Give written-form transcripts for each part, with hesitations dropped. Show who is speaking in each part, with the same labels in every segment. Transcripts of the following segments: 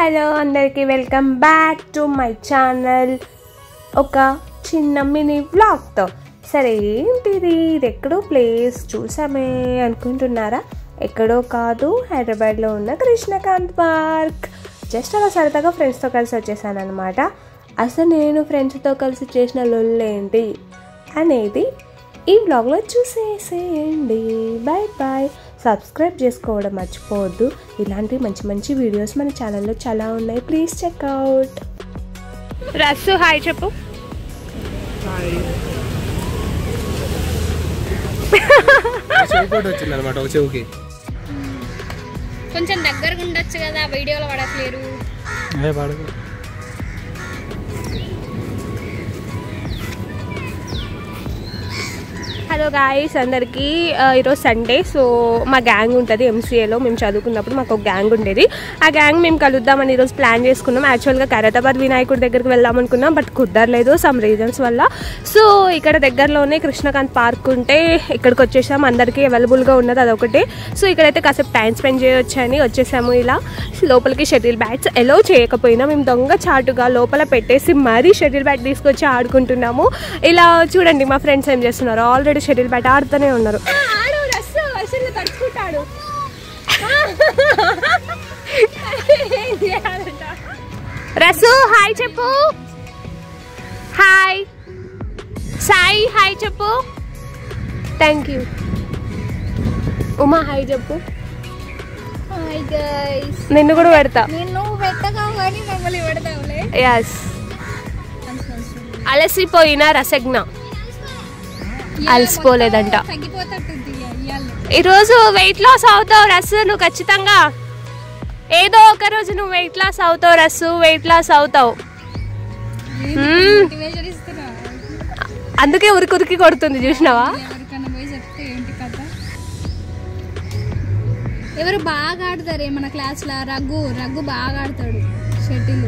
Speaker 1: Hello అందరికీ welcome back to my channel. ఒక చిన్న మినీ వ్లాగ్తో. సరే ఏంటిది, ఇది ఎక్కడో ప్లేస్ చూసామే అనుకుంటున్నారా? ఎక్కడో కాదు, హైదరాబాద్లో ఉన్న కృష్ణకాంత్ పార్క్. జస్ట్ అలా సరదాగా ఫ్రెండ్స్తో కలిసి వచ్చేసాను అనమాట. అసలు నేను ఫ్రెండ్స్తో కలిసి చేసిన లొల్లేంటి అనేది ఈ వ్లాగ్లో చూసేసేయండి. Bye bye. సబ్స్క్రైబ్ చేసుకోవడం మర్చిపోవద్దు. ఇలాంటి మంచి మంచి వీడియోస్ మన ఛానల్లో చాలా ఉన్నాయి, ప్లీజ్ చెక్అవుట్. రస్సు హాయ్ చెప్పు.
Speaker 2: కొంచెం దగ్గరగా ఉండొచ్చు కదా, వీడియోలో పడట్లేరు.
Speaker 1: హలో గాయ్స్ అందరికీ. ఈరోజు సండే. సో మా గ్యాంగ్ ఉంటుంది ఎంసీఏలో. మేము చదువుకున్నప్పుడు మాకు ఒక గ్యాంగ్ ఉండేది. ఆ గ్యాంగ్ మేము కలుద్దామని ఈరోజు ప్లాన్ చేసుకున్నాం. యాక్చువల్గా ఖైరతాబాద్ వినాయకుడి దగ్గరికి వెళ్దాం అనుకున్నాం, బట్ కుదరలేదు సమ్ రీజన్స్ వల్ల. సో ఇక్కడ దగ్గరలోనే కృష్ణకాంత్ పార్క్ ఉంటే ఇక్కడికి వచ్చేసాము. అందరికీ అవైలబుల్గా ఉన్నది అదొకటే. సో ఇక్కడైతే కాసేపు టైం స్పెండ్ చేయొచ్చని వచ్చేసాము. ఇలా లోపలికి షటిల్ బ్యాట్స్ ఎలో చేయకపోయినా మేము దొంగ చాటుగా లోపల పెట్టేసి మరీ షటిల్ బ్యాట్ తీసుకొచ్చి ఆడుకుంటున్నాము. ఇలా చూడండి మా ఫ్రెండ్స్ ఏం చేస్తున్నారు, ఆల్రెడీ షటిల్ బ్యాట్ ఆడుతూనే ఉన్నారు. రసు హాయ్ చెప్పు. హాయ్ సాయి హాయ్ చెప్పు. Thank you. ఉమా హాయ్ చెప్పు.
Speaker 2: Hi guys.
Speaker 1: నిన్ను కూడా పెడతా.
Speaker 2: నిన్ను పెట్టగా కానీ మమ్మల్ని పెడతావులే.
Speaker 1: ఎస్. అలసిపోయిన రసజ్ఞ అలసిపోలేదంట. ఈరోజు వెయిట్ లాస్ అవుతావు రస్సు, నువ్వు ఖచ్చితంగా ఏదో ఒక రోజు నువ్వు వెయిట్ లాస్ అవుతావు రస్సు, వెయిట్ లాస్ అవుతావు. అందుకే ఉరికి కొడుతుంది చూసినావా?
Speaker 2: ఎవరు బాగా ఆడతారే మన క్లాస్ లో? రఘు బాగా ఆడతాడు షటిల్.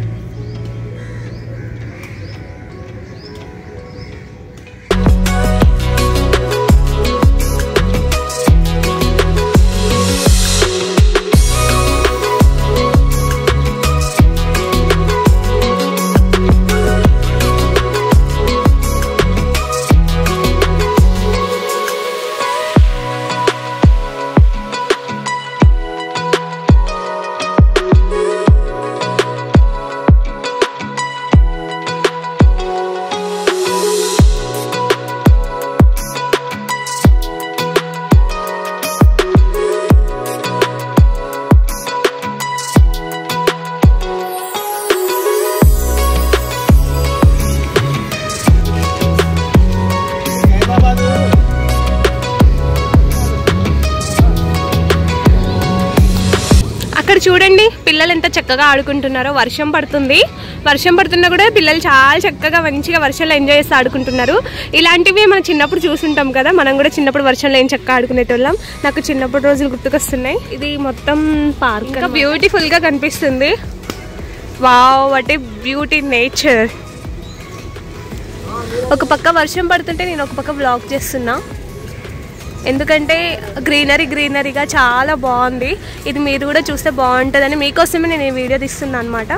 Speaker 1: అక్కడ చూడండి పిల్లలు ఎంత చక్కగా ఆడుకుంటున్నారో. వర్షం పడుతుంది, వర్షం పడుతున్నా కూడా పిల్లలు చాలా చక్కగా మంచిగా వర్షంలో ఎంజాయ్ చేసి ఆడుకుంటున్నారు. ఇలాంటివి మనం చిన్నప్పుడు చూసుంటాం కదా, మనం కూడా చిన్నప్పుడు వర్షంలో ఏం చక్కగా ఆడుకునేటోళ్ళం. నాకు చిన్నప్పుడు రోజులు గుర్తుకొస్తున్నాయి. ఇది మొత్తం పార్క్ ఇంకా బ్యూటిఫుల్ గా కనిపిస్తుంది. Wow, what a beauty nature. ఒక పక్క వర్షం పడుతుంటే నేను ఒక పక్క వ్లాగ్ చేస్తున్నా, ఎందుకంటే గ్రీనరీగా చాలా బాగుంది. ఇది మీరు కూడా చూస్తే బాగుంటుందని మీకోసమే నేను ఈ వీడియో తీస్తున్నాను అనమాట.